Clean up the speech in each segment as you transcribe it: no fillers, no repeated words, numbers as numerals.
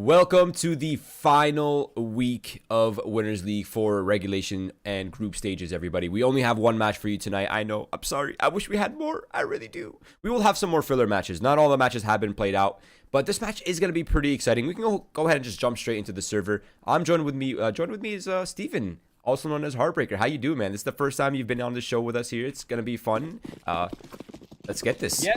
Welcome to the final week of Winners League for regulation and group stages, everybody. We only have one match for you tonight. I know. I'm sorry. I wish we had more. I really do. We will have some more filler matches. Not all the matches have been played out, but this match is going to be pretty exciting. We can go ahead and just jump straight into the server. I'm joined with me. Joined with me is Steven, also known as HeartBreaker. How you doing, man? This is the first time you've been on the show with us here. It's going to be fun. Let's get this. Yeah.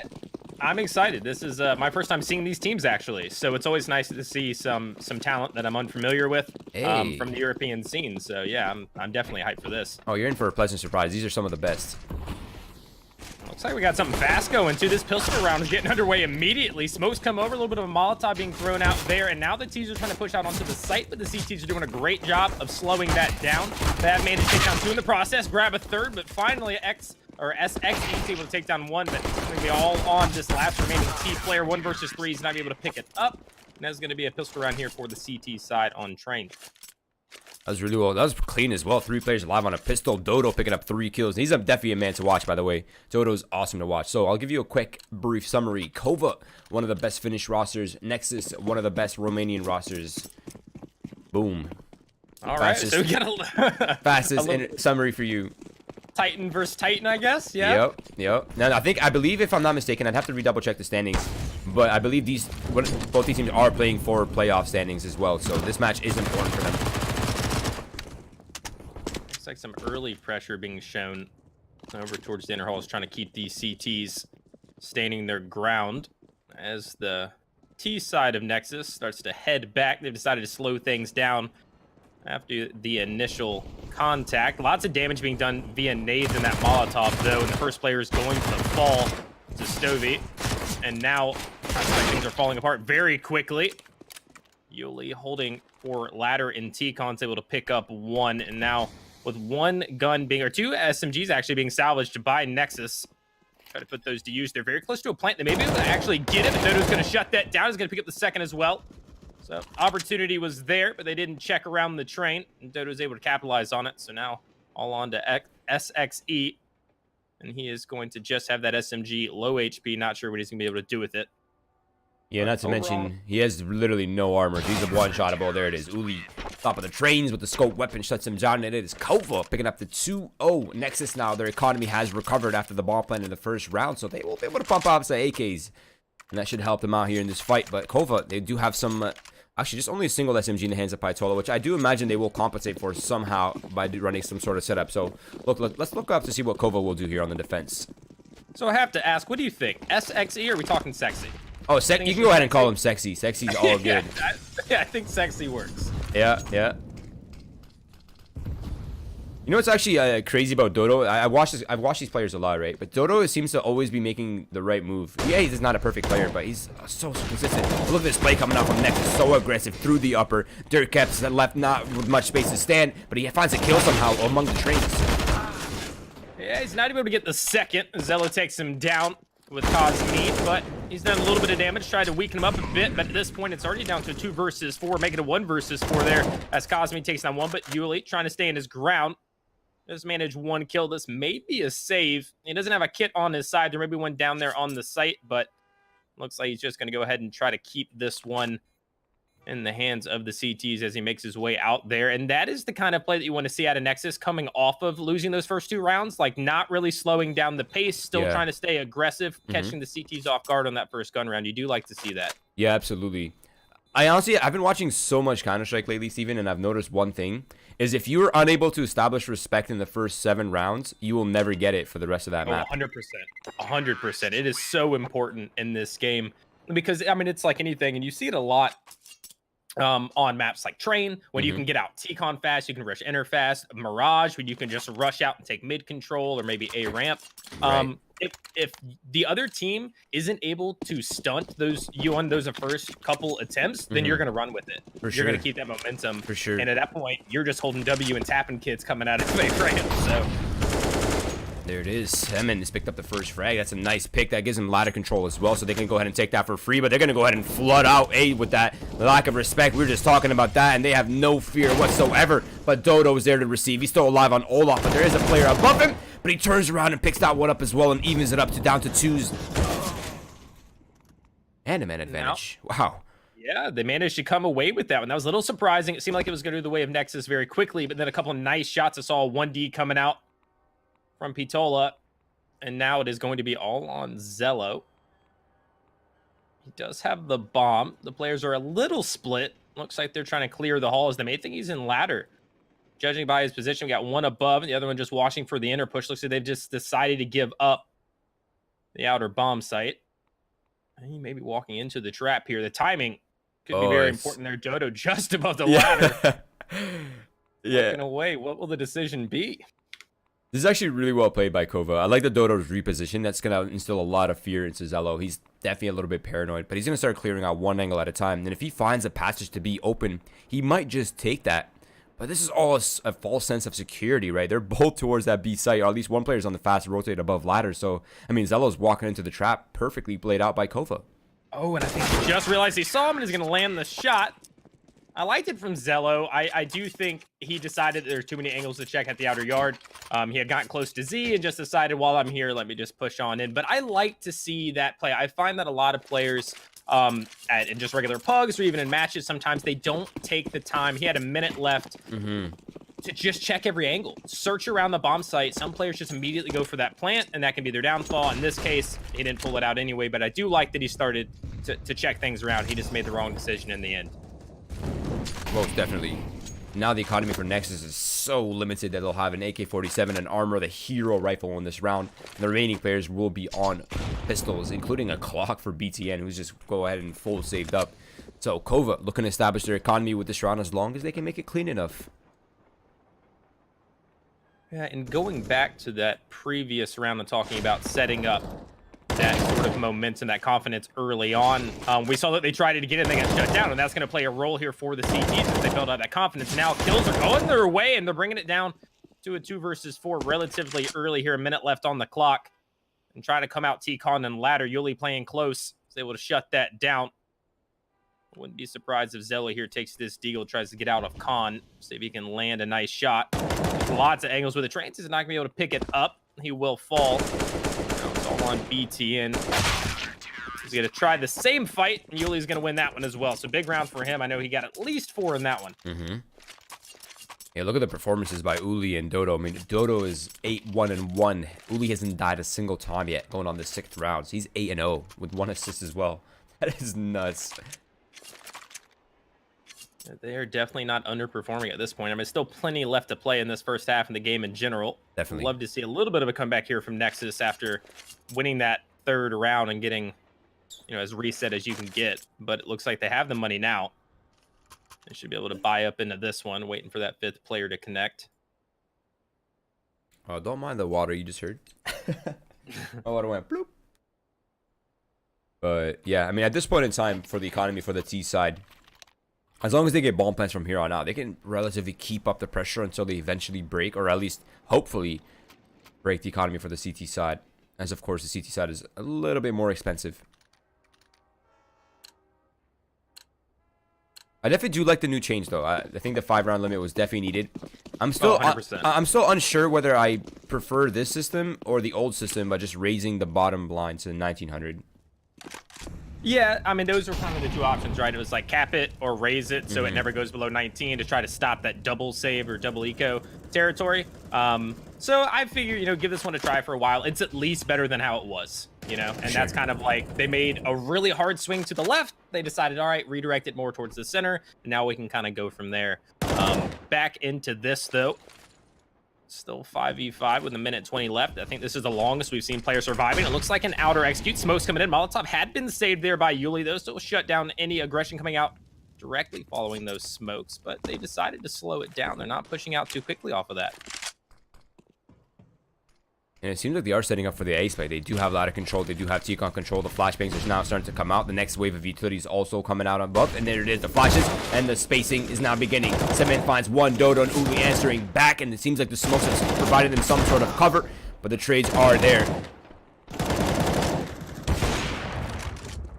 I'm excited. This is my first time seeing these teams, actually. So it's always nice to see some talent that I'm unfamiliar with from the European scene. So yeah, I'm definitely hyped for this. Oh, you're in for a pleasant surprise. These are some of the best. Looks like we got something fast going too. This pistol round is getting underway immediately. Smokes come over, a little bit of a Molotov being thrown out there, and now the T's are trying to push out onto the site, but the CTs are doing a great job of slowing that down. That managed to take down two in the process, grab a third, but finally SX able to take down one, but it's going to be all on this last remaining T player. 1 versus 3. He's not able to pick it up. And that's going to be a pistol round here for the CT side on train. That was really well. That was clean as well. 3 players alive on a pistol. Dodo picking up 3 kills. He's definitely a man to watch, by the way. Dodo's awesome to watch. So I'll give you a quick, brief summary. KOVA, one of the best Finnish rosters. Nexus, one of the best Romanian rosters. Boom. All right. So we got a fastest summary for you. Titan versus Titan, I guess. Yeah. Yep. Now I believe, if I'm not mistaken, I'd have to redouble check the standings, but I believe both these teams are playing for playoff standings as well. So this match is important for them. Looks like some early pressure being shown over towards the inner halls, trying to keep these CTs standing their ground as the T side of Nexus starts to head back. They've decided to slow things down after the initial contact. Lots of damage being done via nades in that Molotov, though, and the first player is going to fall to Stovey. And now things are falling apart very quickly. Yuli holding for ladder in T-Con's able to pick up 1, and now with 1 gun being, or 2 SMGs actually being salvaged by Nexus. Try to put those to use. They're very close to a plant. They may be able to actually get it, but Dodo's going to shut that down. He's going to pick up the second as well. So opportunity was there, but they didn't check around the train, and Dodo was able to capitalize on it. So now all on to SXE, and he is going to just have that SMG, low HP. Not sure what he's going to be able to do with it. Yeah, not to mention, he has literally no armor. He's a one-shottable. There it is. Uli, top of the trains with the scope weapon, shuts him down, and it is KOVA picking up the 2-0. Nexus now, their economy has recovered after the bomb plant in the first round, so they will be able to pump out some AKs, and that should help them out here in this fight. But KOVA, they do have some... actually, just only a single SMG in the hands of Paitola, which I do imagine they will compensate for somehow by running some sort of setup. So, let's look up to see what KOVA will do here on the defense. So I have to ask, what do you think? SXE, or are we talking sexy? Oh, you can go ahead and call him sexy. Sexy's all good. Yeah, I think sexy works. Yeah. You know what's actually crazy about Dodo? I've watched these players a lot, right? But Dodo seems to always be making the right move. Yeah, he's not a perfect player, but he's so consistent. Look at this play coming out from Nexus, so aggressive through the upper. Dirk Keps left not with much space to stand, but he finds a kill somehow among the trains. Yeah, he's not able to get the second. Zello takes him down with Cosme, but he's done a little bit of damage, tried to weaken him up a bit, but at this point it's already down to 2 versus 4, making it 1 versus 4 there as Cosme takes down 1, but Yuli trying to stay in his ground. Just managed 1 kill. This may be a save. He doesn't have a kit on his side. There may be one down there on the site, but looks like he's just going to go ahead and try to keep this one in the hands of the CTs as he makes his way out there. And that is the kind of play that you want to see out of Nexus, coming off of losing those first 2 rounds, like not really slowing down the pace, still trying to stay aggressive, catching the CTs off guard on that first gun round. You do like to see that. Yeah, absolutely. I've been watching so much Counter-Strike lately, Steven, and I've noticed one thing, is if you're unable to establish respect in the first 7 rounds, you will never get it for the rest of that map. 100%. 100%. It is so important in this game because, I mean, it's like anything, and you see it a lot on maps like Train, when you can get out T-Con fast, you can rush enter fast. Mirage, when you can just rush out and take mid control or maybe A ramp. Right. If the other team isn't able to stunt you on those first couple attempts, then you're going to run with it. You're going to keep that momentum. For sure. And at that point, you're just holding W and tapping kids coming out of the ramp. So there it is. Emmons has picked up the first frag. That's a nice pick. That gives him ladder control as well, so they can go ahead and take that for free. But they're going to go ahead and flood out A with that lack of respect. We were just talking about that, and they have no fear whatsoever. But Dodo is there to receive. He's still alive on Olaf, but there is a player above him. But he turns around and picks that one up as well and evens it up to down to 2s. And a man advantage. Wow. Yeah, they managed to come away with that one. That was a little surprising. It seemed like it was going to go the way of Nexus very quickly, but then a couple of nice shots. I saw 1D coming out from Pitola, and now it is going to be all on Zello. He does have the bomb. The players are a little split. Looks like they're trying to clear the halls. They may think he's in ladder. Judging by his position, we got one above and the other one just watching for the inner push. Looks like they've just decided to give up the outer bomb site. And he may be walking into the trap here. The timing could be very important there. Dodo just above the ladder. Looking away. What will the decision be? This is actually really well played by KOVA. I like the Dodo's reposition. That's going to instill a lot of fear into Zello. He's definitely a little bit paranoid, but he's going to start clearing out one angle at a time. And if he finds a passage to be open, he might just take that. But this is all a false sense of security, right? They're both towards that B site, or at least one player's on the fast rotate above ladder. So, I mean, Zello's walking into the trap perfectly played out by KOVA. Oh, and I think he just realized he saw him and he's going to land the shot. I liked it from Zello. I do think he decided there's too many angles to check at the outer yard. He had gotten close to Z and just decided, while I'm here, let me just push on in. But I like to see that play. I find that a lot of players in just regular pugs or even in matches, sometimes they don't take the time. He had a minute left to just check every angle, search around the bomb site. Some players just immediately go for that plant, and that can be their downfall. In this case, he didn't pull it out anyway, but I do like that he started to check things around. He just made the wrong decision in the end. Most definitely. Now the economy for Nexus is so limited that they'll have an AK-47 and armor, the hero rifle in this round. The remaining players will be on pistols, including a clock for BTN, who's just go ahead and full saved up. So KOVA looking to establish their economy with this round as long as they can make it clean enough. Yeah, and going back to that previous round and talking about setting up that sort of momentum, that confidence early on. We saw that they tried to get it, they got shut down, and that's going to play a role here for the CTs as they build up that confidence. Now kills are going their way, and they're bringing it down to a 2 versus 4 relatively early here. A minute left on the clock, and trying to come out T-Con and ladder. Yuli playing close, is able to shut that down. Wouldn't be surprised if Zello here takes this deagle, tries to get out of Con, see if he can land a nice shot. There's lots of angles with the trains. He's not going to be able to pick it up. He will fall. Now it's all on BTN. He's going to try the same fight, and Yuli's going to win that one as well. So big round for him. I know he got at least 4 in that one. Yeah, look at the performances by Uli and Dodo. I mean, Dodo is 8-1-1. Uli hasn't died a single time yet going on the 6th round. So he's 8-0 with 1 assist as well. That is nuts. They are definitely not underperforming at this point. I mean, still plenty left to play in this first half in the game in general. Definitely. Love to see a little bit of a comeback here from Nexus after winning that 3rd round and getting, you know, as reset as you can get. But it looks like they have the money now. They should be able to buy up into this one, waiting for that 5th player to connect. Oh, don't mind the water you just heard. My water went bloop. But yeah, I mean, at this point in time for the economy for the T side, as long as they get bomb plants from here on out, they can relatively keep up the pressure until they eventually break, or at least hopefully break the economy for the CT side. As of course, the CT side is a little bit more expensive. I definitely do like the new change, though. I think the 5-round limit was definitely needed. I'm still, 100%. I'm still unsure whether I prefer this system or the old system by just raising the bottom line to 1900. Yeah, I mean, those were kind of the 2 options, right? It was like cap it or raise it so it never goes below 19 to try to stop that double save or double eco territory. So I figure, you know, give this one a try for a while. It's at least better than how it was, you know? And that's kind of like, they made a really hard swing to the left. They decided, all right, redirect it more towards the center. And now we can kind of go from there. Back into this, though. Still 5v5 with a minute 20 left. I think this is the longest we've seen players surviving. It looks like an outer execute. Smoke's coming in. Molotov had been saved there by Yuli, though. Still shut down any aggression coming out directly following those smokes. But they decided to slow it down. They're not pushing out too quickly off of that. And it seems like they are setting up for the A spike. They do have ladder control. They do have T-Con control. The flashbangs are now starting to come out. The next wave of utilities also coming out above. And there it is. The flashes and the spacing is now beginning. Cement finds 1. Dodo and Uli answering back. And it seems like the smokes have provided them some sort of cover. But the trades are there.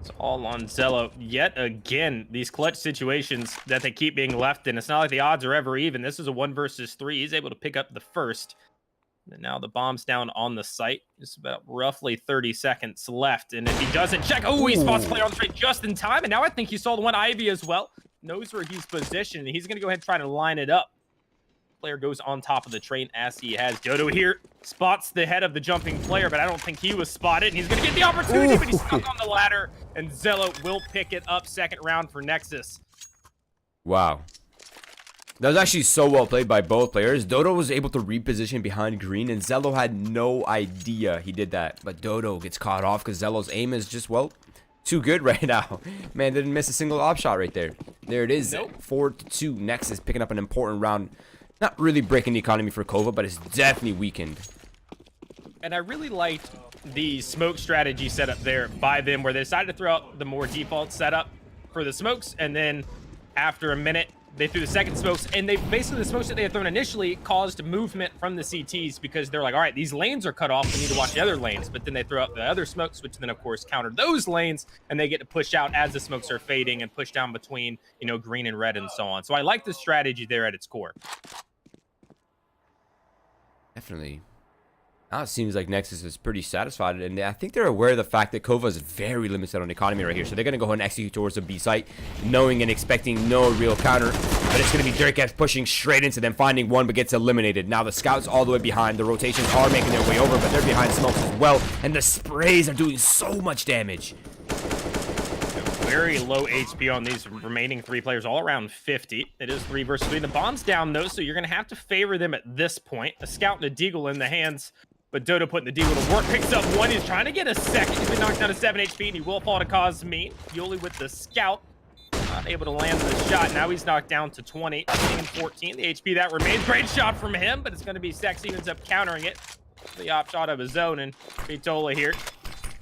It's all on Zello. Yet again, these clutch situations that they keep being left in. It's not like the odds are ever even. This is a 1 versus 3. He's able to pick up the first. And now the bomb's down on the site. Just about roughly 30 seconds left. And if he doesn't check, oh, he spots player on the straight just in time. And now I think he saw the one Ivy as well. Knows where he's positioned. He's going to go ahead and try to line it up. Player goes on top of the train as he has. Dodo here spots the head of the jumping player, but I don't think he was spotted. And he's going to get the opportunity, but he's stuck on the ladder. And Zello will pick it up. Second round for Nexus. Wow. That was actually so well played by both players. Dodo was able to reposition behind green, and Zello had no idea he did that. But Dodo gets caught off because Zello's aim is just, well, too good right now. Man, didn't miss a single op shot right there. There it is. Nope. 4-2. Nexus picking up an important round. Not really breaking the economy for KOVA, but it's definitely weakened. And I really liked the smoke strategy set up there by them, where they decided to throw out the more default setup for the smokes, and then after a minute, they threw the second smokes, and they basically, the smokes that they had thrown initially caused movement from the CTs because they're like, all right, these lanes are cut off. We need to watch the other lanes. But then they throw out the other smokes, which then, of course, countered those lanes, and they get to push out as the smokes are fading and push down between, you know, green and red and so on. So I like the strategy there at its core. Definitely. Now it seems like Nexus is pretty satisfied, and I think they're aware of the fact that KOVA is very limited on economy right here. So they're going to go ahead and execute towards the B site, knowing and expecting no real counter. But it's going to be Dirtcaps pushing straight into them, finding one, but gets eliminated. Now the scouts all the way behind. The rotations are making their way over, but they're behind smokes as well. And the sprays are doing so much damage. Very low HP on these remaining three players, all around 50. It is 3 versus 3. The bomb's down, though, so you're going to have to favor them at this point. A scout and a deagle in the hands. But Dodo putting the deagle to work, picks up one. He's trying to get a second. He's been knocked down to 7 HP, and he will fall to cause me. Yuli with the scout. Not able to land the shot. Now he's knocked down to 20 and 14. The HP that remains. Great shot from him, but it's going to be Sexy who ends up countering it. The op shot of his zone, and Vitola here.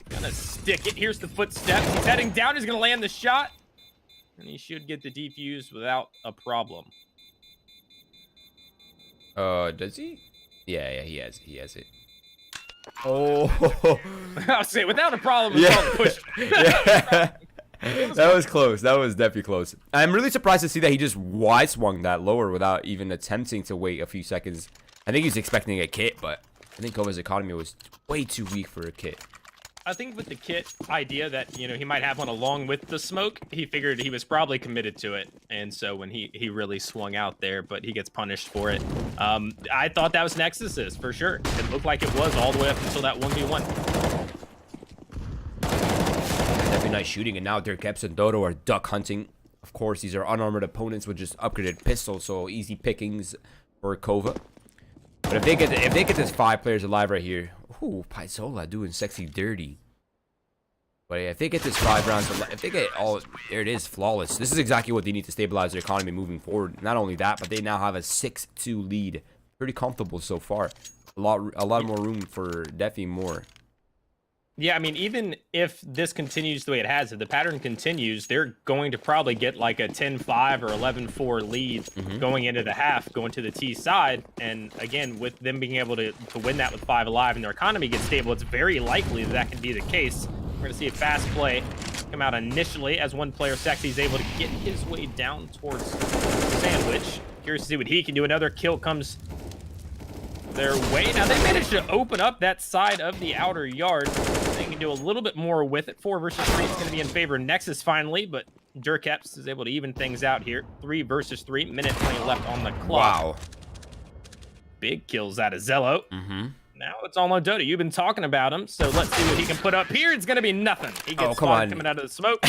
Gonna stick it. Here's the footsteps. He's heading down. He's going to land the shot. And he should get the defuse without a problem. Does he? Yeah, he has it. Oh, I'll say without a problem. Yeah. Push. Yeah. That was close. That was definitely close. I'm really surprised to see that he just wide swung that lower without even attempting to wait a few seconds. I think he's expecting a kit, but I think KOVA's economy was way too weak for a kit. I think with the kit idea that, you know, he might have one along with the smoke, he figured he was probably committed to it. And so when he really swung out there, but he gets punished for it. I thought that was Nexus's for sure. It looked like it was all the way up until that 1v1. Definitely nice shooting, and now Dirtcaps and Dodo are duck hunting. Of course, these are unarmored opponents with just upgraded pistols, so easy pickings for KOVA. But if they get this 5 players alive right here, ooh, Paizola doing sexy dirty. But yeah, if they get this 5 rounds, if they get all, there it is, flawless. This is exactly what they need to stabilize their economy moving forward. Not only that, but they now have a 6-2 lead. Pretty comfortable so far. A lot more room for definitely more. Yeah, I mean, even if this continues the way it has, if the pattern continues, they're going to probably get like a 10-5 or 11-4 lead going into the half, going to the T side. And again, with them being able to win that with 5 alive and their economy gets stable, it's very likely that can be the case. We're going to see a fast play come out initially as one player, Sexy, is able to get his way down towards Sandwich. Curious to see what he can do. Another kill comes their way. Now they managed to open up that side of the outer yard. They can do a little bit more with it. 4 versus 3 is going to be in favor of Nexus finally, but Dirtcaps is able to even things out here. 3 versus 3, minute 20 left on the clock. Wow. Big kills out of Zello. Now it's all on Dodo. You've been talking about him, so let's see what he can put up here. It's going to be nothing. He gets spawned coming out of the smoke.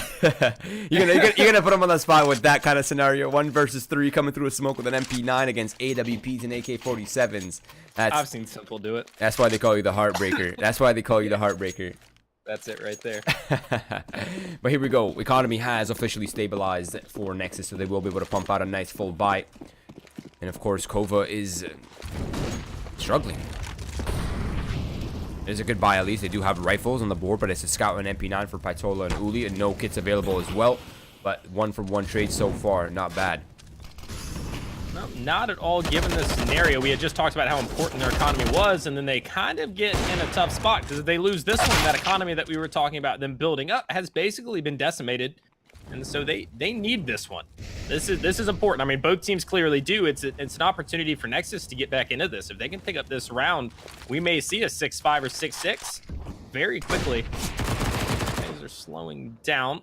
you're gonna put him on the spot with that kind of scenario. 1 versus 3 coming through a smoke with an MP9 against AWPs and AK-47s. I've seen Simple do it. That's why they call you the Heartbreaker. That's why they call you the Heartbreaker. That's it right there. But here we go. Economy has officially stabilized for Nexus, so they will be able to pump out a nice full buy. And of course, KOVA is struggling. It's a good buy at least. They do have rifles on the board, but it's a Scout and MP9 for Paitola and Uli, and no kits available as well. But 1-for-1 trade so far, not bad. No, not at all given the scenario. We had just talked about how important their economy was, and then they kind of get in a tough spot because if they lose this one, that economy that we were talking about them building up has basically been decimated. And so they need this one. This is important. I mean, both teams clearly do. It's an opportunity for Nexus to get back into this. If they can pick up this round, we may see a 6-5 or 6-6 very quickly. Things are slowing down.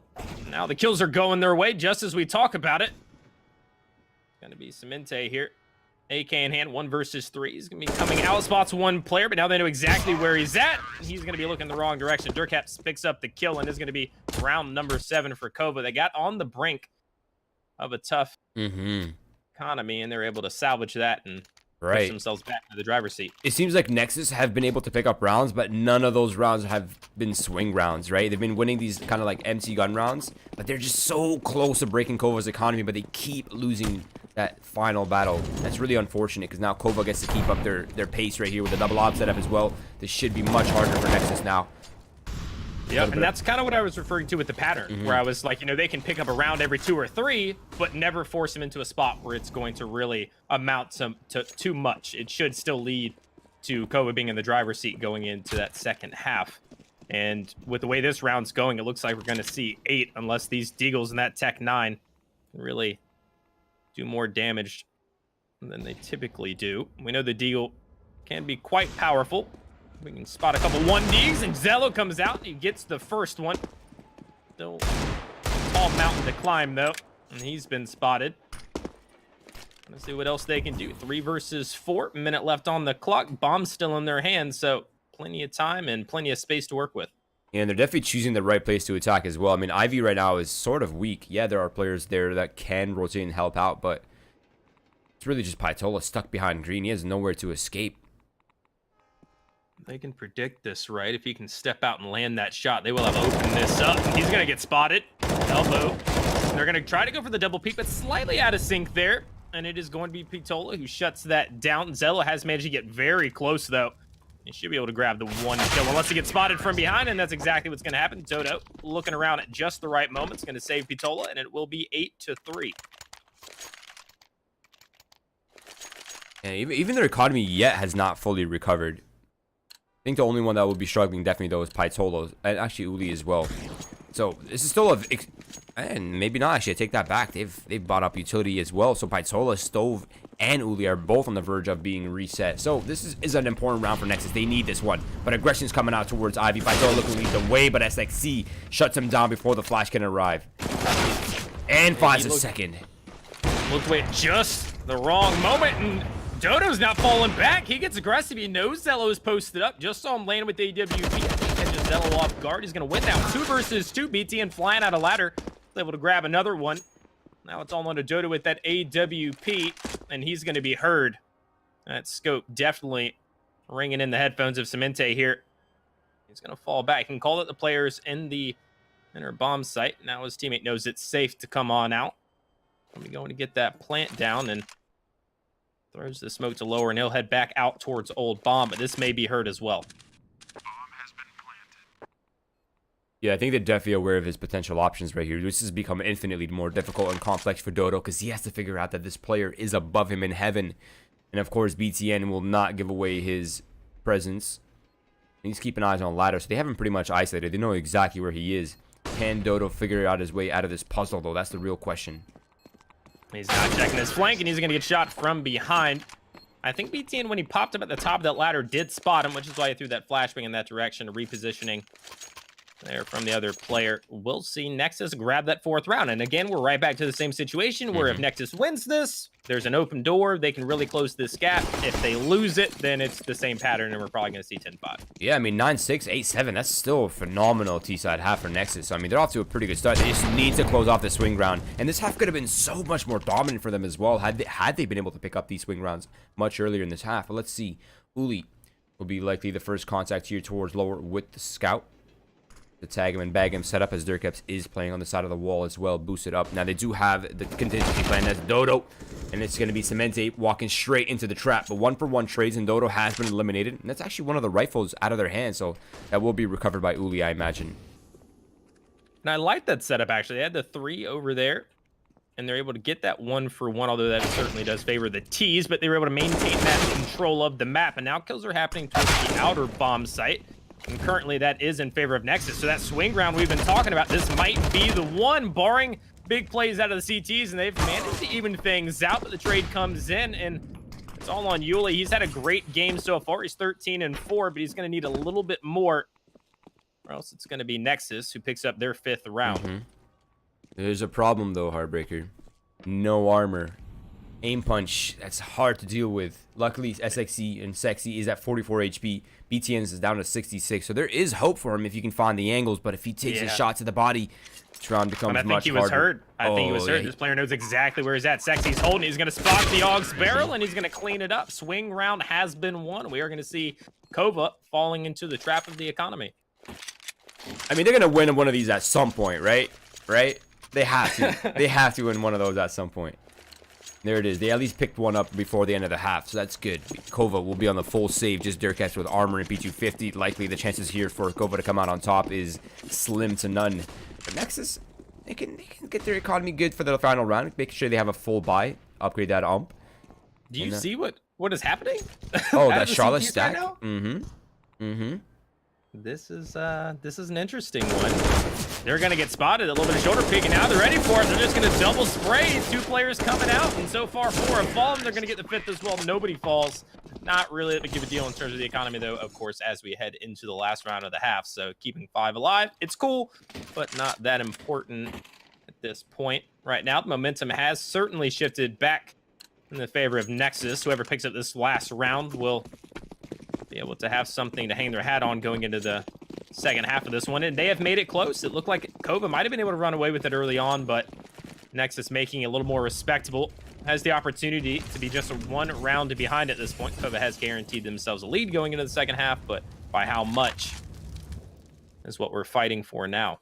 Now the kills are going their way just as we talk about it. It's going to be Cemente here. AK in hand, 1 versus 3. He's going to be coming out, spots one player, but now they know exactly where he's at. He's going to be looking the wrong direction. Durcaps picks up the kill, and is going to be round number 7 for KOVA. They got on the brink of a tough economy, and they're able to salvage that and push themselves back to the driver's seat. It seems like Nexus have been able to pick up rounds, but none of those rounds have been swing rounds, right? They've been winning these kind of like MC gun rounds, but they're just so close to breaking KOVA's economy, but they keep losing that final battle. That's really unfortunate because now KOVA gets to keep up their pace right here with the double op setup as well. This should be much harder for Nexus now. Yeah, and that's kind of what I was referring to with the pattern, where I was like, you know, they can pick up a round every 2 or 3, but never force them into a spot where it's going to really amount to too much. It should still lead to KOVA being in the driver's seat going into that second half. And with the way this round's going, it looks like we're going to see 8, unless these Deagles and that Tech 9 can really do more damage than they typically do. We know the Deagle can be quite powerful. We can spot a couple 1Ds, and Zello comes out, and he gets the first one. Still a tall mountain to climb, though, and he's been spotted. Let's see what else they can do. 3 versus 4, minute left on the clock. Bomb's still in their hands, so plenty of time and plenty of space to work with. And they're definitely choosing the right place to attack as well. I mean, Ivy right now is sort of weak. Yeah, there are players there that can rotate and help out, but it's really just Pytola stuck behind green. He has nowhere to escape. They can predict this, right? If he can step out and land that shot, they will have opened this up. He's going to get spotted. Elbow. They're going to try to go for the double peek, but slightly out of sync there. And it is going to be Pytola who shuts that down. Zello has managed to get very close, though. He should be able to grab the 1 kill unless he gets spotted from behind, and that's exactly what's going to happen. Dodo looking around at just the right moment. It's going to save Pytola, and it will be 8-3. And even their economy yet has not fully recovered. I think the only one that will be struggling definitely, though, is Pytola, and actually Uli as well. So this is still and maybe not actually. I take that back. They've bought up utility as well. So Pytola, Stove, and Uli are both on the verge of being reset. So this is an important round for Nexus. They need this one. But aggression's coming out towards Ivy. Pytola looking to lead the way, but SXC shuts him down before the flash can arrive. And finds a second. Looked away at just the wrong moment, and Dodo's not falling back. He gets aggressive. He knows Zello is posted up. Just saw him land with the AWP. I think catches Zello off guard. He's going to win now. 2 versus 2. BTN flying out of ladder. He's able to grab another one. Now it's all on to Dodo with that AWP, and he's going to be heard. That scope definitely ringing in the headphones of Cemente here. He's going to fall back. He can call it the players in the inner bomb site. Now his teammate knows it's safe to come on out. He'll be going to get that plant down and throws the smoke to lower, and he'll head back out towards Old Bomb, but this may be heard as well. Yeah, I think they're definitely aware of his potential options right here. This has become infinitely more difficult and complex for Dodo because he has to figure out that this player is above him in heaven. And of course, BTN will not give away his presence. He's keeping eyes on ladder, so they have him pretty much isolated. They know exactly where he is. Can Dodo figure out his way out of this puzzle, though? That's the real question. He's not checking his flank, and he's going to get shot from behind. I think BTN, when he popped up at the top of that ladder, did spot him, which is why he threw that flashbang in that direction, repositioning there from the other player. We'll see Nexus grab that 4th round. And again, we're right back to the same situation where if Nexus wins this, there's an open door. They can really close this gap. If they lose it, then it's the same pattern, and we're probably going to see 10-5. Yeah, I mean, 9-6, 8-7. That's still a phenomenal T-side half for Nexus. So, I mean, they're off to a pretty good start. They just need to close off the swing round. And this half could have been so much more dominant for them as well had they been able to pick up these swing rounds much earlier in this half. But let's see. Uli will be likely the first contact here towards lower with the scout. To tag him and bag him, set up as Durcaps is playing on the side of the wall as well, boosted up. Now they do have the contingency plan. That's Dodo, and it's going to be Cemente walking straight into the trap. But 1-for-1 trades, and Dodo has been eliminated. And that's actually one of the rifles out of their hands, so that will be recovered by Uli, I imagine. And I like that setup, actually. They had the 3 over there, and they're able to get that 1-for-1, although that certainly does favor the T's, but they were able to maintain that control of the map. And now kills are happening towards the outer bomb site. And currently that is in favor of Nexus. So that swing round we've been talking about, this might be the one, barring big plays out of the CTs, and they've managed to even things out, but the trade comes in, and it's all on Yuli. He's had a great game so far. He's 13-4, but he's going to need a little bit more, or else it's going to be Nexus who picks up their 5th round. There's a problem, though, Heartbreaker. No armor. Aim punch, that's hard to deal with. Luckily, SXE and Sexy is at 44 HP. BTN's is down to 66, so there is hope for him if you can find the angles, but if he takes a shot to the body, this round becomes much harder. I think he was hurt. I think he was hurt. This player knows exactly where he's at. Sexy's holding. He's going to spot the AUG's barrel, and he's going to clean it up. Swing round has been won. We are going to see KOVA falling into the trap of the economy. I mean, they're going to win one of these at some point, right? Right? They have to. They have to win one of those at some point. There it is. They at least picked one up before the end of the half, so that's good. KOVA will be on the full save, just Dirkets with armor and P250. Likely the chances here for KOVA to come out on top is slim to none. But Nexus, they can get their economy good for the final round, making sure they have a full buy, upgrade that ump. Do you see what is happening? Oh, that Charlotte stack? Right This is an interesting one. They're gonna get spotted. A little bit of shoulder peek, and now they're ready for it. They're just gonna double spray. 2 players coming out, and so far 4 have fallen. They're gonna get the 5th as well. Nobody falls. Not really a big of a deal in terms of the economy, though, of course, as we head into the last round of the half. So keeping 5 alive, it's cool, but not that important at this point. Right now, the momentum has certainly shifted back in the favor of Nexus. Whoever picks up this last round will be able to have something to hang their hat on going into the second half of this one, and they have made it close. It looked like KOVA might have been able to run away with it early on, but Nexus making it a little more respectable. Has the opportunity to be just 1 round behind at this point. KOVA has guaranteed themselves a lead going into the second half, but by how much is what we're fighting for now.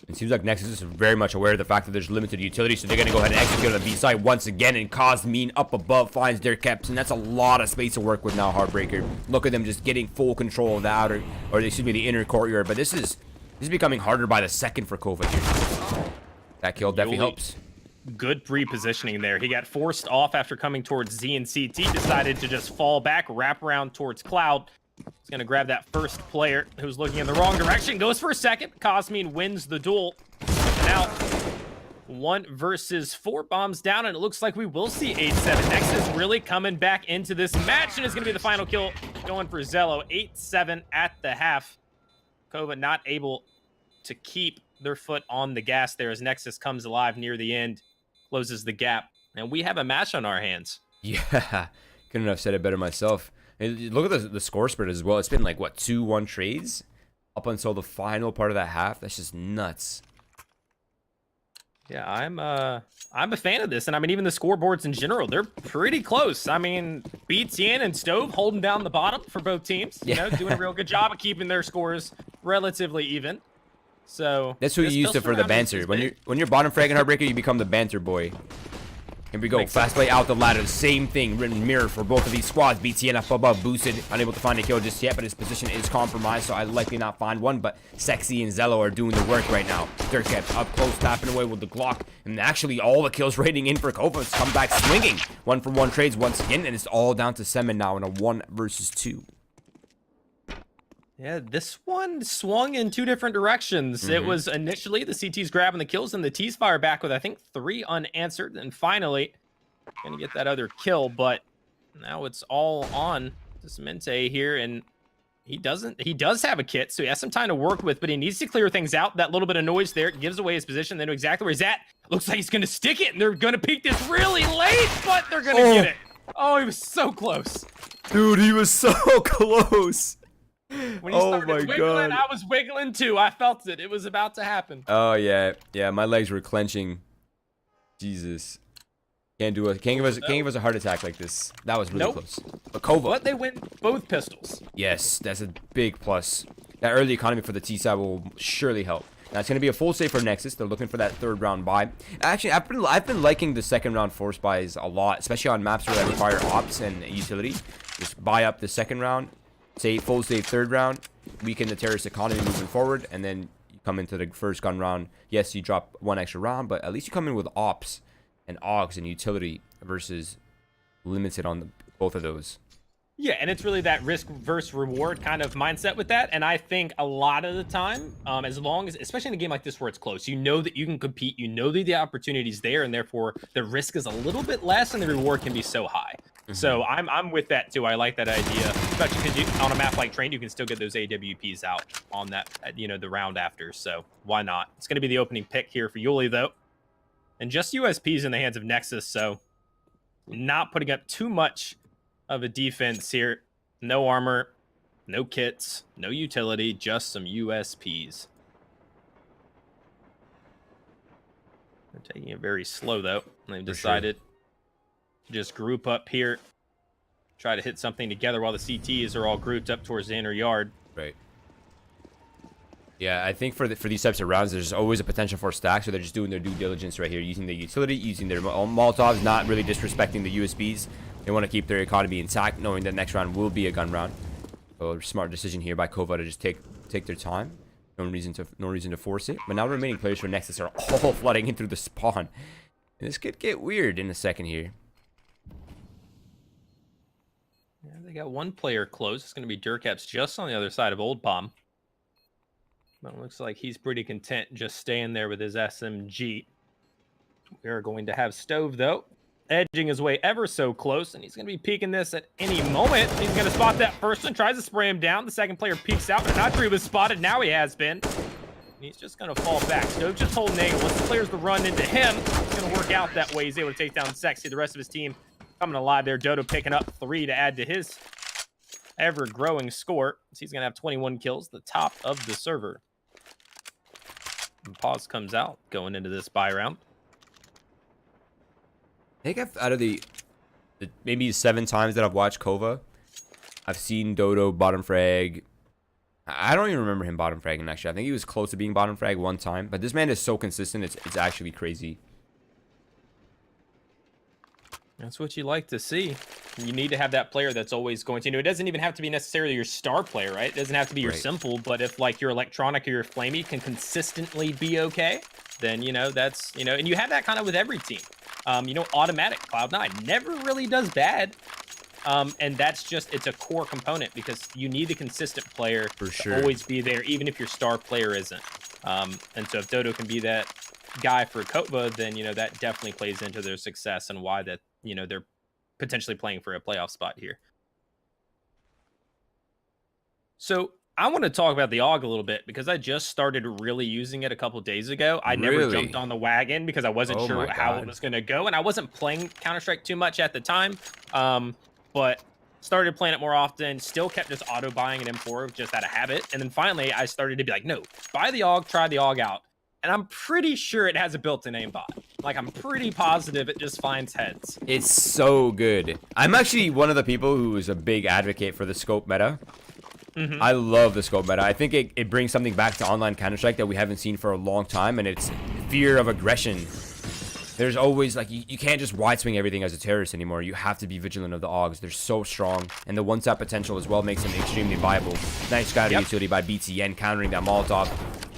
It seems like Nexus is very much aware of the fact that there's limited utility, so they're going to go ahead and execute on the B side once again, and Cosmean up above finds their caps, and that's a lot of space to work with now, Heartbreaker. Look at them just getting full control of the outer, or excuse me, the inner courtyard, but this is becoming harder by the second for KOVA here. That kill definitely helps. Good repositioning there. He got forced off after coming towards Z and CT, decided to just fall back, wrap around towards Cloud. He's going to grab that first player who's looking in the wrong direction. Goes for a second. Cosmean wins the duel. Now, 1 versus 4 bombs down, and it looks like we will see 8-7. Nexus really coming back into this match, and it's going to be the final kill going for Zello. 8-7 at the half. KOVA not able to keep their foot on the gas there as Nexus comes alive near the end, closes the gap, and we have a match on our hands. Yeah, couldn't have said it better myself. And look at the score spread as well. It's been like, what, 2-1 trades up until the final part of that half? That's just nuts. Yeah, I'm a fan of this. And I mean, even the scoreboards in general, they're pretty close. I mean, BTN and Stove holding down the bottom for both teams. You know, doing a real good job of keeping their scores relatively even. So that's who you used to for the banter. When you're bottom fragging Heartbreaker, you become the banter boy. Here we go. Makes Fast play out the ladder. Same thing. Written mirror for both of these squads. BTN up above. Boosted. Unable to find a kill just yet, but his position is compromised, so I likely not find one. But Sexy and Zello are doing the work right now. Dirkets up close, tapping away with the Glock. And actually, all the kills rating in for KOVA. Come back swinging. 1-for-1 trades once again, and it's all down to Semen now in a 1 versus 2. Yeah, this one swung in 2 different directions. It was initially the CTs grabbing the kills, and the T's fire back with, I think, 3 unanswered. And finally, gonna get that other kill, but now it's all on Mente here, and he does have a kit, so he has some time to work with, but he needs to clear things out. That little bit of noise there gives away his position. They know exactly where he's at. Looks like he's gonna stick it, and they're gonna peek this really late, but they're gonna get it. Oh, he was so close. Dude, he was so close. When he started wiggling, I was wiggling too. I felt it. It was about to happen. Oh yeah, yeah. My legs were clenching. Jesus, can't give us a heart attack like this. That was really close. But KOVA. But they win both pistols. Yes, that's a big plus. That early economy for the T side will surely help. Now it's gonna be a full save for Nexus. They're looking for that 3rd round buy. Actually, I've been liking the 2nd round force buys a lot, especially on maps where I require ops and utility. Just buy up the 2nd round. Say full save 3rd round, weaken the terrorist economy moving forward, and then you come into the first gun round. Yes, you drop 1 extra round, but at least you come in with ops and AUGs and utility versus limited on both of those. Yeah, and it's really that risk versus reward kind of mindset with that. And I think a lot of the time, as long as, especially in a game like this where it's close, you know that you can compete, you know that the opportunity's there, and therefore the risk is a little bit less and the reward can be so high. So I'm with that too. I like that idea, especially because on a map like Train, you can still get those AWPs out on that, the round after. So why not? It's going to be the opening pick here for Yuli though, and just USPs in the hands of Nexus. So not putting up too much of a defense here. No armor, no kits, no utility, just some USPs. They're taking it very slow though. They've decided to just group up here, try to hit something together while the CTs are all grouped up towards the inner yard. Right. Yeah, I think for these types of rounds, there's always a potential for a stack, so they're just doing their due diligence right here, using the utility, using their Molotovs, not really disrespecting the USBs. They want to keep their economy intact, knowing that next round will be a gun round. So smart decision here by KOVA to just take their time. No reason to force it. But now the remaining players for Nexus are all flooding in through the spawn. And this could get weird in a second here. Yeah, they got one player close. It's going to be Durkaps just on the other side of Old Palm. But it looks like he's pretty content just staying there with his SMG. We are going to have Stove, though, edging his way ever so close, and he's going to be peeking this at any moment. He's going to spot that first one, tries to spray him down. The second player peeks out, but not sure he was spotted. Now he has been. And he's just going to fall back. Stove just holding angle. Once the players to run into him, it's going to work out that way. He's able to take down Sexy. The rest of his team coming alive there. Dodo picking up 3 to add to his ever-growing score. So he's going to have 21 kills, the top of the server. And Pause comes out going into this buy round. I think out of the maybe 7 times that I've watched KOVA, I've seen Dodo bottom frag. I don't even remember him bottom fragging, actually. I think he was close to being bottom frag one time. But this man is so consistent, it's actually crazy. That's what you like to see. You need to have that player that's always going to, it doesn't even have to be necessarily your star player, right? It doesn't have to be your simple, but if like your electronic or your flamey can consistently be okay, then, that's, and you have that kind of with every team. Automatic Cloud9 never really does bad. And that's just, it's a core component because you need the consistent player to always be there, even if your star player isn't. And so if Dodo can be that guy for KOVA, then, that definitely plays into their success and why that, they're potentially playing for a playoff spot here. So I want to talk about the AUG a little bit because I just started really using it a couple days ago. I never jumped on the wagon because I wasn't sure how it was going to go. And I wasn't playing Counter-Strike too much at the time. But started playing it more often, still kept just auto buying an M4 just out of habit. And then finally I started to be like, no, buy the AUG, try the AUG out. And I'm pretty sure it has a built-in aimbot. Like, I'm pretty positive it just finds heads. It's so good. I'm actually one of the people who is a big advocate for the scope meta. I love the scope meta. I think it brings something back to online Counter-Strike that we haven't seen for a long time, and it's fear of aggression. There's always, like, you can't just wide swing everything as a terrorist anymore. You have to be vigilant of the AUGs. They're so strong, and the one-tap potential as well makes them extremely viable. Nice scatter utility by BTN, countering that Molotov.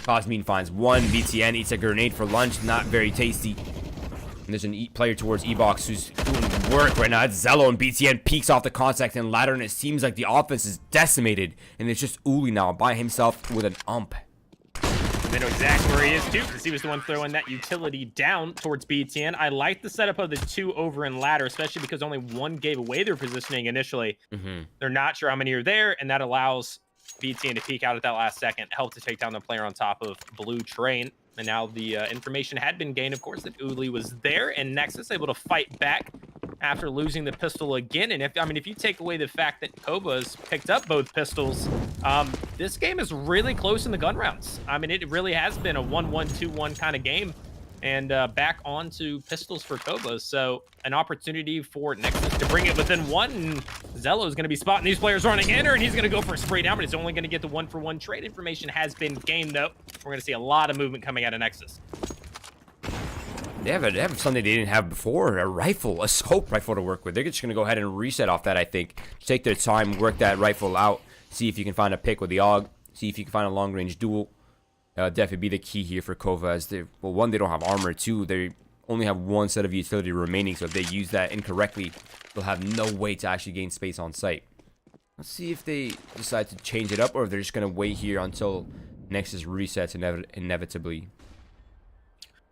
Cosmean finds one. BTN eats a grenade for lunch. Not very tasty. And there's an player towards E-Box who's doing work right now. It's Zello, and BTN peeks off the contact and ladder, and it seems like the offense is decimated. And it's just Uli now by himself with an ump. They know exactly where he is, too, because he was the one throwing that utility down towards BTN. I like the setup of the 2 over in ladder, especially because only 1 gave away their positioning initially. They're not sure how many are there, and that allows BTN to peek out at that last second, help to take down the player on top of Blue Train. And now the information had been gained, of course, that Uli was there, and Nexus able to fight back after losing the pistol again. And if you take away the fact that KOVA's picked up both pistols, this game is really close in the gun rounds. I mean, it really has been a 1-1, 2-1 kind of game. And back onto pistols for KOVA. So an opportunity for Nexus to bring it within 1. And Zello is going to be spotting these players running in, and he's going to go for a spray down, but he's only going to get the 1-for-1 trade. Information has been gained, though. We're going to see a lot of movement coming out of Nexus. They have something they didn't have before, a rifle, a scope rifle to work with. They're just going to go ahead and reset off that, I think. Take their time, work that rifle out, see if you can find a pick with the AUG, see if you can find a long-range duel. Definitely be the key here for KOVA, as one, they don't have armor. 2, they only have 1 set of utility remaining, so if they use that incorrectly, they'll have no way to actually gain space on site. Let's see if they decide to change it up or if they're just going to wait here until Nexus resets inevitably.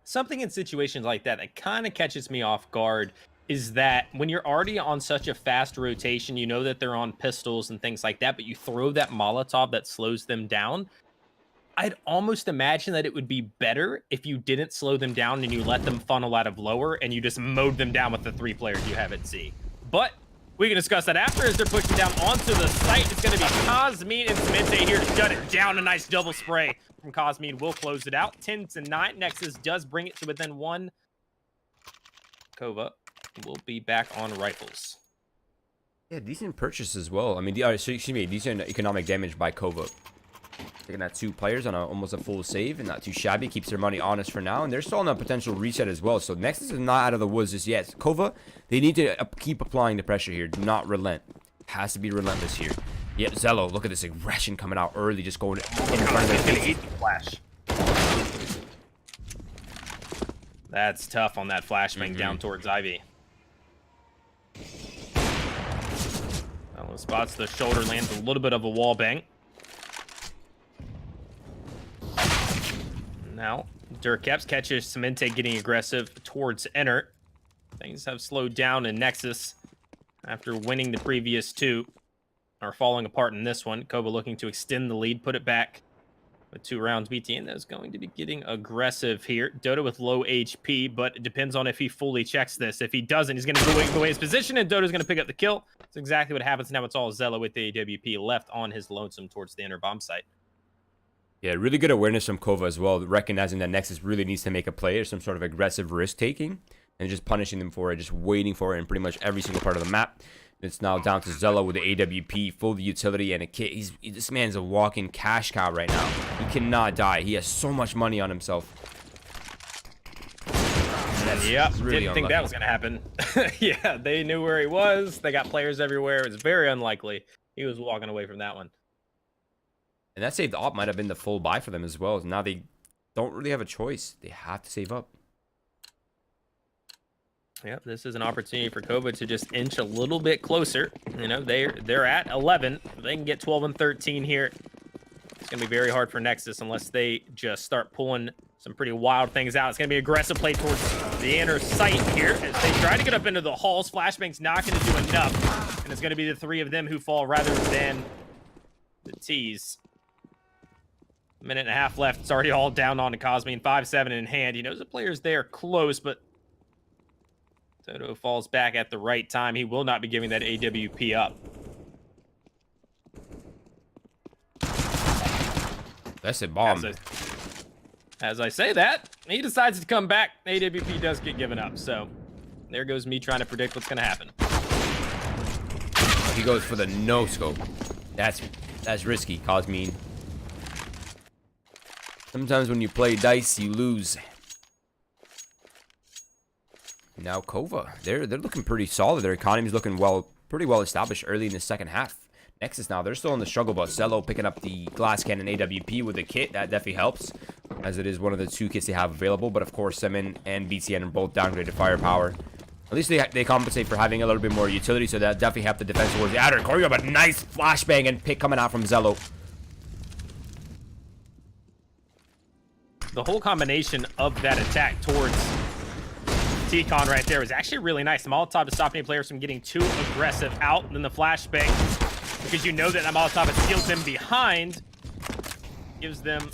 Something in situations like that that kind of catches me off guard is that when you're already on such a fast rotation, you know that they're on pistols and things like that, but you throw that Molotov that slows them down. I'd almost imagine that it would be better if you didn't slow them down and you let them funnel out of lower and you just mowed them down with the 3 players you have at C. But we can discuss that after as they're pushing down onto the site. It's going to be Cosmine and Cemente here to shut it down. A nice double spray from Cosmine will close it out. 10-9. Nexus does bring it to within 1. KOVA will be back on rifles. Yeah, decent purchase as well. I mean, excuse me, decent economic damage by KOVA. Taking that 2 players on almost a full save, and not too shabby. Keeps their money honest for now, and they're still on a potential reset as well. So Nexus is not out of the woods just yet. KOVA, they need to keep applying the pressure here. Do not relent. Has to be relentless here. Yeah, Zello, look at this aggression coming out early, just going in front of He's gonna eat the flash. That's tough on that flashbang down towards Ivy. Spots the shoulder, lands a little bit of a wall bang. Now, Durkeps catches Cemente getting aggressive towards Enter. Things have slowed down in Nexus after winning the previous 2. Are falling apart in this one. KOVA looking to extend the lead, put it back with 2 rounds. BTN is going to be getting aggressive here. Dodo with low HP, but it depends on if he fully checks this. If he doesn't, he's going to go away his position, and Dodo's going to pick up the kill. That's exactly what happens. Now it's all Zello with the AWP left on his lonesome towards the inner bomb site. Yeah, really good awareness from KOVA as well, recognizing that Nexus really needs to make a play or some sort of aggressive risk-taking, and just punishing them for it, just waiting for it in pretty much every single part of the map. It's now down to Zello with the AWP, full utility, and a kit. This man's a walking cash cow right now. He cannot die. He has so much money on himself. Yep, really didn't think that was going to happen. Yeah, they knew where he was. They got players everywhere. It was very unlikely he was walking away from that one. And that saved op might have been the full buy for them as well. Now they don't really have a choice. They have to save up. Yep, this is an opportunity for KOVA to just inch a little bit closer. You know, they're at 11. They can get 12 and 13 here. It's going to be very hard for Nexus unless they just start pulling some pretty wild things out. It's going to be aggressive play towards the inner site here as they try to get up into the halls. Flashbang's not going to do enough. And it's going to be the 3 of them who fall rather than the T's. Minute and a half left. It's already all down on to Cosmine. 5-7 in hand. He knows the player's there close, but Dodo falls back at the right time. He will not be giving that AWP up. That's a bomb. As I say that, he decides to come back. AWP does get given up. So there goes me trying to predict what's going to happen. He goes for the no-scope. That's risky, Cosmine. Sometimes when you play dice, you lose. Now KOVA, they're looking pretty solid. Their economy's looking pretty well established early in the second half. Nexus now, they're still in the struggle, but Zello picking up the glass cannon AWP with a kit. That definitely helps, as it is one of the 2 kits they have available. But of course, Semin and BTN are both downgraded firepower. At least they compensate for having a little bit more utility, so that definitely helped the defense towards the outer corner. But nice flashbang and pick coming out from Zello. The whole combination of that attack towards T-Con right there was actually really nice. The Molotov to stop any players from getting too aggressive out, and then the flashbang, because you know that Molotov has sealed them behind, gives them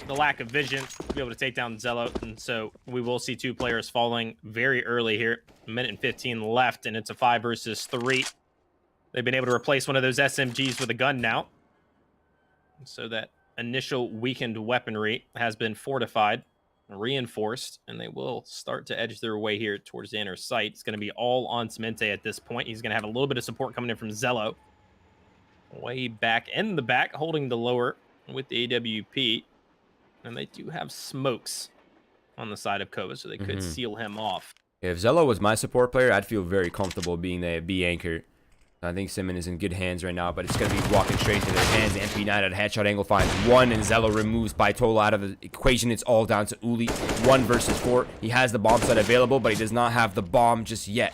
the lack of vision to be able to take down Zello. And so we will see 2 players falling very early here. A minute and 15 left, and it's a 5 versus 3. They've been able to replace one of those SMGs with a gun now. So that initial weakened weaponry has been fortified, reinforced, and they will start to edge their way here towards the inner site. It's going to be all on Cemente at this point. He's going to have a little bit of support coming in from Zello. Way back in the back, holding the lower with the AWP. And they do have smokes on the side of KOVA, so they could seal him off. If Zello was my support player, I'd feel very comfortable being the B anchor. I think Simon is in good hands right now, but it's going to be walking straight into their hands. MP9 at a headshot angle finds 1, and Zello removes Baitola out of the equation. It's all down to Uli. 1 versus 4. He has the bomb site available, but he does not have the bomb just yet.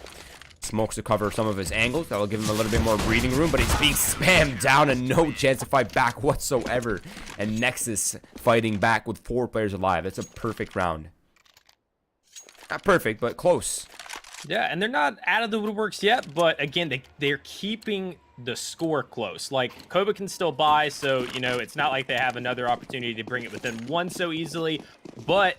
Smokes to cover some of his angles. That'll give him a little bit more breathing room, but he's being spammed down and no chance to fight back whatsoever. And Nexus fighting back with 4 players alive. That's a perfect round. Not perfect, but close. Yeah, and they're not out of the woodworks yet, but again, they're keeping the score close. Like, KOVA can still buy, so, you know, it's not like they have another opportunity to bring it within 1 so easily, but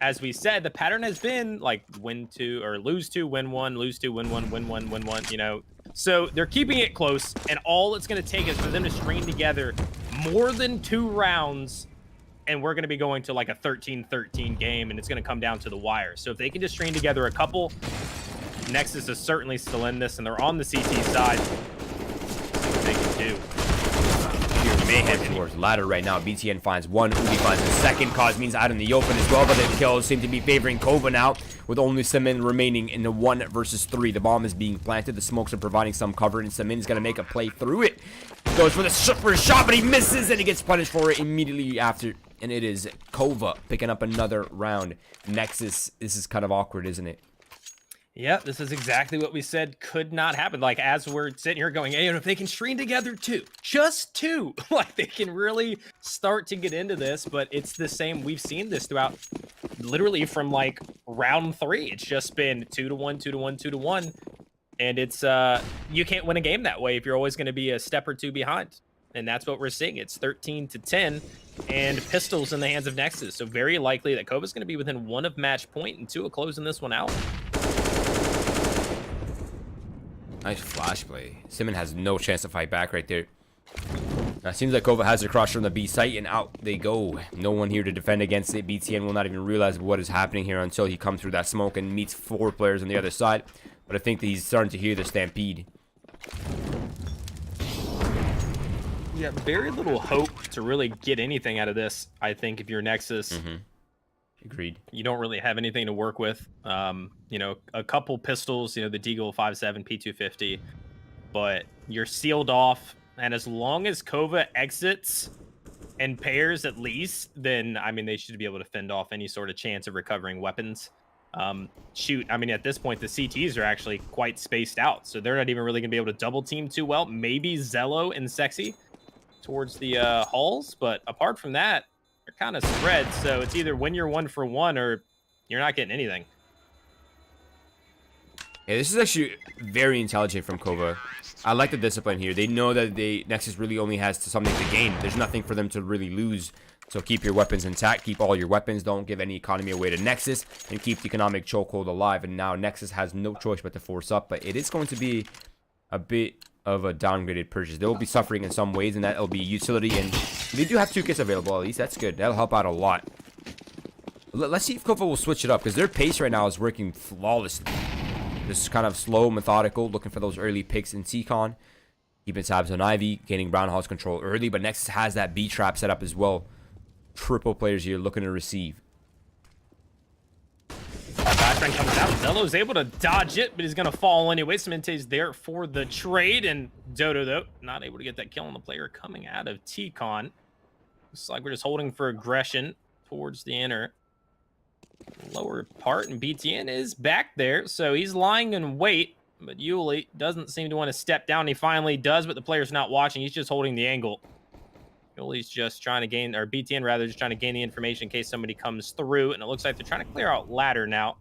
as we said, the pattern has been like win 2 or lose 2, win 1, lose 2, win 1, win 1, win 1, you know. So they're keeping it close, and all it's going to take is for them to string together more than 2 rounds, and we're going to be going to like a 13-13 game, and it's going to come down to the wire. So if they can just string together a couple, Nexus is certainly still in this, and they're on the CT side. See what they can do. Mayhem towards ladder right now. BTN finds one. Uli finds the second. Cosme's out in the open as well, but the kills seem to be favoring KOVA now, with only Semin remaining in the 1 versus 3. The bomb is being planted. The smokes are providing some cover, and Semin is going to make a play through it. He goes for the first shot, but he misses, and he gets punished for it immediately after. And it is KOVA picking up another round. Nexus, this is kind of awkward, isn't it? Yeah, this is exactly what we said could not happen. Like, as we're sitting here going, hey, and if they can string together 2, just 2, like, they can really start to get into this. But it's the same. We've seen this throughout, literally from like round 3. It's just been 2-1, 2-1, 2-1, and it's you can't win a game that way if you're always going to be a step or 2 behind. And that's what we're seeing. It's 13-10, and pistols in the hands of Nexus. So very likely that KOVA's going to be within 1 of match point and 2 of closing this one out. Nice flash play. Simon has no chance to fight back right there. Now, it seems like KOVA has the cross from the B site, and out they go. No one here to defend against it. BTN will not even realize what is happening here until he comes through that smoke and meets 4 players on the other side. But I think that he's starting to hear the stampede. Yeah, very little hope to really get anything out of this, I think, if you're Nexus. Agreed. You don't really have anything to work with. You know, a couple pistols, you know, the Deagle 5.7, P250, but you're sealed off. And as long as KOVA exits in pairs at least, then, I mean, they should be able to fend off any sort of chance of recovering weapons. Shoot, I mean, at this point, the CTs are actually quite spaced out, so they're not even really going to be able to double team too well. Maybe Zello and Sexy towards the halls, but apart from that, they're kind of spread, so it's either win your 1 for 1 or you're not getting anything. Yeah, this is actually very intelligent from KOVA. I like the discipline here. They know that Nexus really only has something to gain. There's nothing for them to really lose. So keep your weapons intact. Keep all your weapons. Don't give any economy away to Nexus. And keep the economic chokehold alive. And now Nexus has no choice but to force up. But it is going to be a bit of a downgraded purchase. They will be suffering in some ways, and that will be utility. And they do have 2 kits available, at least. That's good. That'll help out a lot. Let's see if KOVA will switch it up, because their pace right now is working flawlessly. Just kind of slow, methodical, looking for those early picks in T-Con. Keeping tabs on Ivy, gaining Brown Hall's control early, but Nexus has that B trap set up as well. Triple players here looking to receive. Flashbang comes out. Zello's able to dodge it, but he's going to fall anyway. Cemente's there for the trade, and Dodo, though, not able to get that kill on the player coming out of T-Con. Looks like we're just holding for aggression towards the inner lower part, and BTN is back there, so he's lying in wait, but Yuli doesn't seem to want to step down. He finally does, but the player's not watching. He's just holding the angle. Yuli's just trying to gain, or BTN rather, just trying to gain the information in case somebody comes through, and it looks like they're trying to clear out ladder now.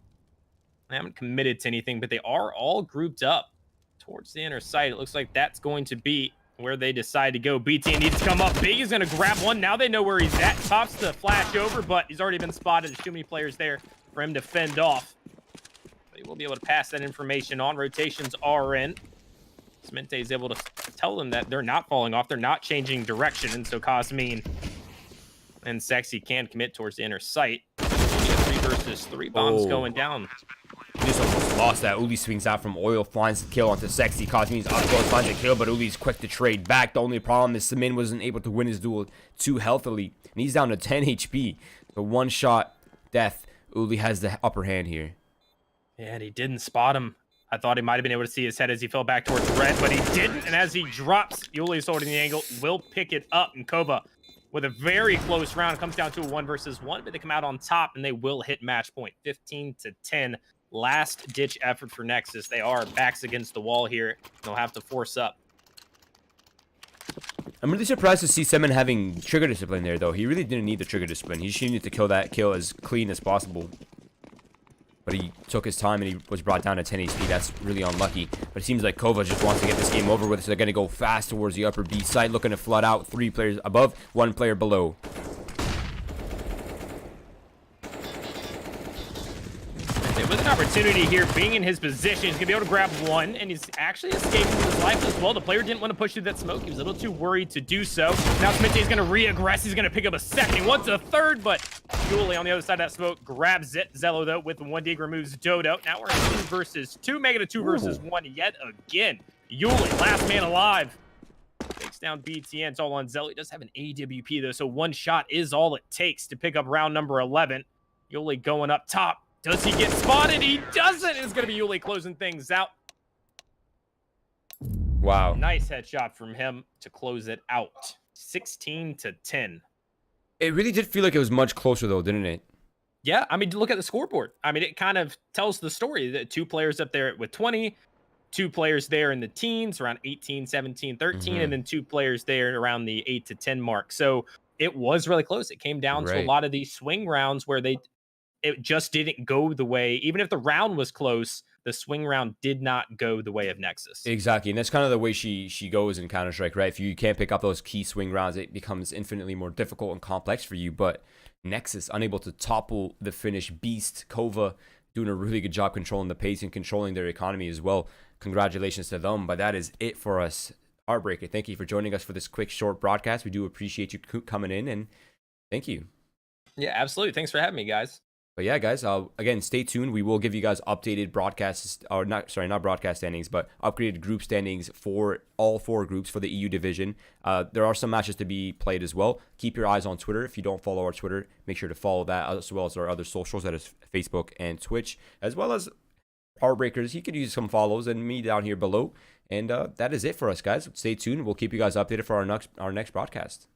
They haven't committed to anything, but they are all grouped up towards the inner site. It looks like that's going to be where they decide to go. BTN needs to come up big. He's going to grab one. Now they know where he's at. Pops the flash over, but he's already been spotted. There's too many players there for him to fend off. But he will be able to pass that information on. Rotations are in. Cemente is able to tell them that they're not falling off. They're not changing direction. And so Cosmine and Sexy can commit towards the inner site. 3 versus 3 bombs going down. Just almost lost that. Uli swings out from Oil, finds the kill onto Sexy. Cosmine's up close, finds a kill, but Uli's quick to trade back. The only problem is Semin wasn't able to win his duel too healthily, and he's down to 10 HP. The one-shot death. Uli has the upper hand here. Yeah, and he didn't spot him. I thought he might have been able to see his head as he fell back towards red, but he didn't. And as he drops, Uli's holding the angle, will pick it up, and KOVA with a very close round. It comes down to a 1 versus 1, but they come out on top, and they will hit match point. 15-10. last-ditch effort for Nexus. They are backs against the wall here. They'll have to force up. I'm really surprised to see Semen having trigger discipline there, though. He really didn't need the trigger discipline. He just needed to kill that kill as clean as possible. But he took his time and he was brought down to 10 HP. That's really unlucky. But it seems like KOVA just wants to get this game over with, so they're going to go fast towards the upper B side, looking to flood out 3 players above, 1 player below. With an opportunity here, being in his position, he's going to be able to grab 1, and he's actually escaping with his life as well. The player didn't want to push through that smoke. He was a little too worried to do so. Now Smitty is going to re-aggress. He's going to pick up a 2nd. He wants a 3rd, but Julie on the other side of that smoke grabs it. Zello, though, with the 1 dig removes Dodo. Now we're in 2 versus 2, making it 2 versus 1 yet again. Yuli, last man alive. Takes down BTN. It's all on Zello. He does have an AWP, though, so 1 shot is all it takes to pick up round number 11. Yuli going up top. Does he get spotted? He doesn't. It's going to be Yuli closing things out. Wow. Nice headshot from him to close it out. 16-10. It really did feel like it was much closer, though, didn't it? Yeah, I mean, look at the scoreboard. I mean, it kind of tells the story. The 2 players up there with 20, 2 players there in the teens, around 18, 17, 13, and then 2 players there around the 8 to 10 mark. So it was really close. It came down to a lot of these swing rounds where it just didn't go the way, even if the round was close, the swing round did not go the way of Nexus. Exactly, and that's kind of the way she goes in Counter-Strike, right? If you can't pick up those key swing rounds, it becomes infinitely more difficult and complex for you, but Nexus unable to topple the Finnish beast. KOVA doing a really good job controlling the pace and controlling their economy as well. Congratulations to them, but that is it for us. HeartBreaker, thank you for joining us for this quick, short broadcast. We do appreciate you coming in, and thank you. Yeah, absolutely. Thanks for having me, guys. But yeah, guys, again, stay tuned. We will give you guys updated broadcasts, or not broadcast standings, but upgraded group standings for all 4 groups for the EU division. There are some matches to be played as well. Keep your eyes on Twitter. If you don't follow our Twitter, make sure to follow that, as well as our other socials, that is Facebook and Twitch, as well as HeartBreakers. He could use some follows and me down here below. And that is it for us, guys. Stay tuned. We'll keep you guys updated for our next broadcast.